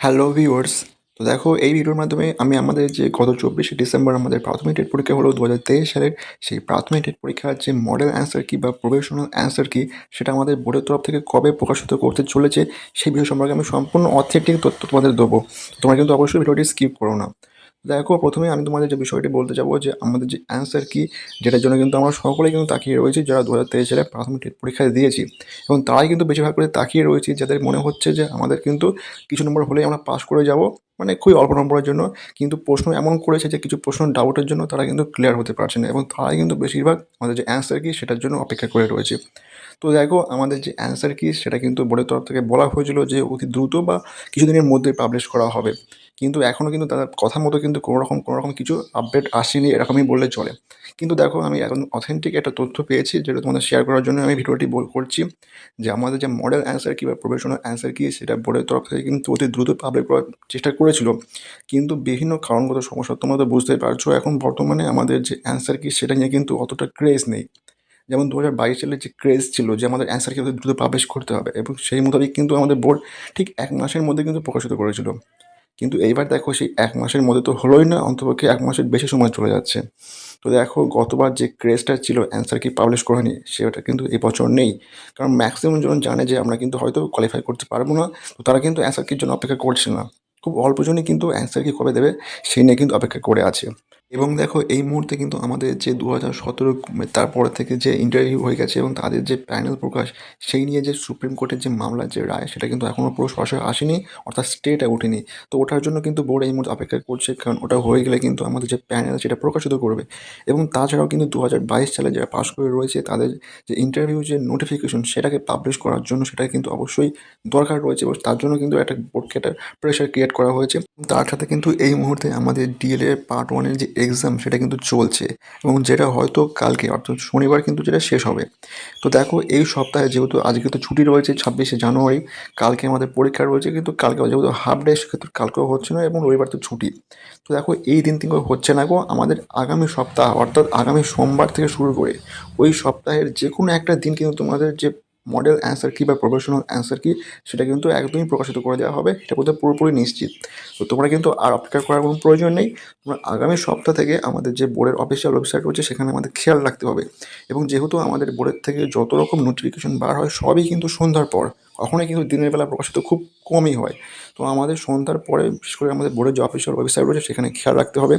Hello viewers. তো দেখো এই ভিডিওর মাধ্যমে আমি আমাদের যে গত 24শে ডিসেম্বর আমাদের প্রাথমিক টেট পরীক্ষা হলো 2023 সালের, সেই প্রাথমিক টেট পরীক্ষার যে মডেল অ্যান্সার কি বা প্রফেশনাল অ্যান্সার কি সেটা আমাদের বোর্ডের তরফ থেকে কবে প্রকাশিত করতে চলেছে সেই বিষয় সম্পর্কে আমি সম্পূর্ণ অথেন্টিক তথ্য তোমাদের দেবো। তোমরা কিন্তু অবশ্যই ভিডিওটি স্কিপ করো না। দেখো প্রথমে আমি তোমাদের যে বিষয়টি বলতে যাবো যে আমাদের যে অ্যান্সার কি, যেটার জন্য কিন্তু আমরা সকলেই কিন্তু তাকিয়ে রয়েছি যারা 2023 সালে প্রাথমিক টেট পরীক্ষায় দিয়েছি, এবং তারাই কিন্তু বেশিরভাগ করে তাকিয়ে রয়েছি যাদের মনে হচ্ছে যে আমাদের কিন্তু কিছু নম্বর হলেই আমরা পাস করে যাব, মানে খুবই অল্প নম্বরের জন্য। কিন্তু প্রশ্ন এমন করেছে যে কিছু প্রশ্ন ডাউটের জন্য তারা কিন্তু ক্লিয়ার হতে পারছে না, এবং তারাই কিন্তু বেশিরভাগ আমাদের যে অ্যান্সার কি সেটার জন্য অপেক্ষা করে রয়েছে। তো দেখো আমাদের যে অ্যান্সার কি সেটা কিন্তু বোর্ডের তরফ থেকে বলা হয়েছিল যে অতি দ্রুত বা কিছুদিনের মধ্যে পাবলিশ করা হবে, কিন্তু এখনও কিন্তু তাদের কথা মতো কিন্তু কোনো রকম কিছু আপডেট আসেনি এরকমই বললে চলে। কিন্তু দেখো আমি এখন অথেন্টিক একটা তথ্য পেয়েছি যেটা তোমাদের শেয়ার করার জন্য আমি ভিডিওটি করছি, যে আমাদের যে মডেল অ্যান্সার কি বা প্রফেশনাল অ্যান্সার কি সেটা বোর্ডের তরফ থেকে কিন্তু অতি দ্রুত পাবলিক করার চেষ্টা করেছিল, কিন্তু বিভিন্ন কারণগত সমস্যা তোমরা তো বুঝতেই পারছো এখন বর্তমানে আমাদের যে অ্যান্সার কি সেটা নিয়ে কিন্তু অতটা ক্রেজ নেই। যেমন 2022 সালে যে ক্রেজ ছিল যে আমাদের অ্যান্সার কি দ্রুত পাবলিশ করতে হবে, এবং সেই মোতাবেক কিন্তু আমাদের বোর্ড ঠিক 1 মাসের মধ্যে কিন্তু প্রকাশিত করেছিল। কিন্তু এইবার দেখো সেই 1 মাসের মধ্যে তো হলোই না, অন্তপক্ষে 1 মাসের বেশি সময় চলে যাচ্ছে। তো দেখো গতবার যে ক্রেজটা ছিল অ্যান্সার কি পাবলিশ করে নি সেটা কিন্তু এই বছর নেই, কারণ ম্যাক্সিমাম জন জানে যে আমরা কিন্তু হয়তো কোয়ালিফাই করতে পারবো না। তো তারা কিন্তু অ্যান্সার কির জন্য অপেক্ষা করছে না, খুব অল্প জনই কিন্তু অ্যান্সার কি কবে দেবে সেই নিয়ে কিন্তু অপেক্ষা করে আছে। এবং দেখো এই মুহূর্তে কিন্তু আমাদের যে 2017 তারপরে থেকে যে ইন্টারভিউ হয়ে গেছে এবং তাদের যে প্যানেল প্রকাশ, সেই নিয়ে যে সুপ্রিম কোর্টের যে মামলার যে রায় সেটা কিন্তু এখনও পুরো সরাসরি আসেনি, অর্থাৎ স্টেটা ওঠেনি। তো ওঠার জন্য কিন্তু বোর্ড এই মুহূর্তে অপেক্ষা করছে, কারণ ওটা হয়ে গেলে কিন্তু আমাদের যে প্যানেল সেটা প্রকাশিত করবে। এবং তাছাড়াও কিন্তু 2022 সালে যারা পাশ করে রয়েছে তাদের যে ইন্টারভিউ যে নোটিফিকেশন সেটাকে পাবলিশ করার জন্য সেটা কিন্তু অবশ্যই দরকার রয়েছে, এবং তার জন্য কিন্তু একটা বোর্ডকে একটা প্রেশার ক্রিয়েট করা হয়েছে। তার সাথে কিন্তু এই মুহূর্তে আমাদের ডিএলএ পার্ট ওয়ানের যে এক্সাম সেটা কিন্তু চলছে, এবং যেটা হয়তো কালকে অর্থাৎ শনিবার কিন্তু যেটা শেষ হবে। তো দেখো এই সপ্তাহে যেহেতু আজকে তো ছুটি রয়েছে 26শে জানুয়ারি, কালকে আমাদের পরীক্ষা রয়েছে, কিন্তু কালকে যেহেতু হাফ ডে সেক্ষেত্রে কালকেও হচ্ছে না, এবং রবিবার তো ছুটি। তো দেখো এই দিন তিন করে হচ্ছে না গো, আমাদের আগামী সপ্তাহ অর্থাৎ আগামী সোমবার থেকে শুরু করে ওই সপ্তাহের যে কোনো একটা দিন কিন্তু তোমাদের যে মডেল অ্যান্সার কি বা প্রফেশনাল অ্যান্সার কি সেটা কিন্তু একদমই প্রকাশিত করে দেওয়া হবে, এটা বোধহয় পুরোপুরি নিশ্চিত। তো তোমরা কিন্তু আর অপেক্ষা করার কোনো প্রয়োজন নেই। তোমরা আগামী সপ্তাহ থেকে আমাদের যে বোর্ডের অফিসিয়াল ওয়েবসাইট রয়েছে সেখানে আমাদের খেয়াল রাখতে হবে, এবং যেহেতু আমাদের বোর্ডের থেকে যত রকম নোটিফিকেশন বার হয় সবই কিন্তু সন্ধ্যার পর, কখনোই কিন্তু দিনের বেলা প্রকাশিত খুব কমই হয়। তো আমাদের সন্ধ্যার পরে বিশেষ করে আমাদের বোর্ডের যে অফিসিয়াল ওয়েবসাইট রয়েছে সেখানে খেয়াল রাখতে হবে।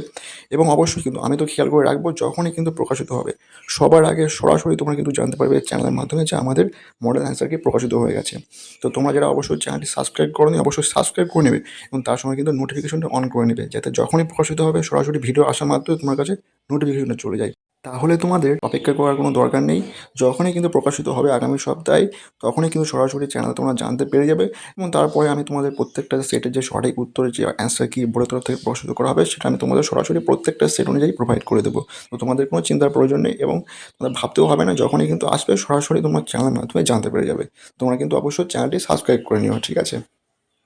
এবং অবশ্যই কিন্তু আমি তো খেয়াল করে রাখবো যখনই কিন্তু প্রকাশিত হবে সবার আগে সরাসরি তোমরা কিন্তু জানতে পারবে চ্যানেলের মাধ্যমে যে আমাদের মডেল অ্যান্সার কি প্রকাশিত হয়ে গেছে। তো তোমরা যারা অবশ্যই চ্যানেলটি সাবস্ক্রাইব করোনি অবশ্যই সাবস্ক্রাইব করে নেবে, এবং তার সঙ্গে কিন্তু নোটিফিকেশনটা অন করে নেবে, যাতে যখনই প্রকাশিত হবে সরাসরি ভিডিও আসার মাত্রই তোমার কাছে নোটিফিকেশনটা চলে যায়। তাহলে তোমাদের অপেক্ষা করার কোনো দরকার নেই, যখনই কিন্তু প্রকাশিত হবে আগামী সপ্তাহে তখনই কিন্তু সরাসরি চ্যানেল তোমরা জানতে পেরে যাবে। এবং তারপরে আমি তোমাদের প্রত্যেকটা সেটের যে সঠিক উত্তরের যে অ্যান্সার কি বোর্ডের তরফ থেকে প্রকাশিত করা হবে সেটা আমি তোমাদের সরাসরি প্রত্যেকটা সেট অনুযায়ী প্রোভাইড করে দেবো। তো তোমাদের কোনো চিন্তার প্রয়োজন নেই, এবং তোমাদের ভাবতেও হবে না, যখনই কিন্তু আসবে সরাসরি তোমার চ্যানেলের মাধ্যমে জানতে পেরে যাবে। তোমরা কিন্তু অবশ্যই চ্যানেলটি সাবস্ক্রাইব করে নিও, ঠিক আছে?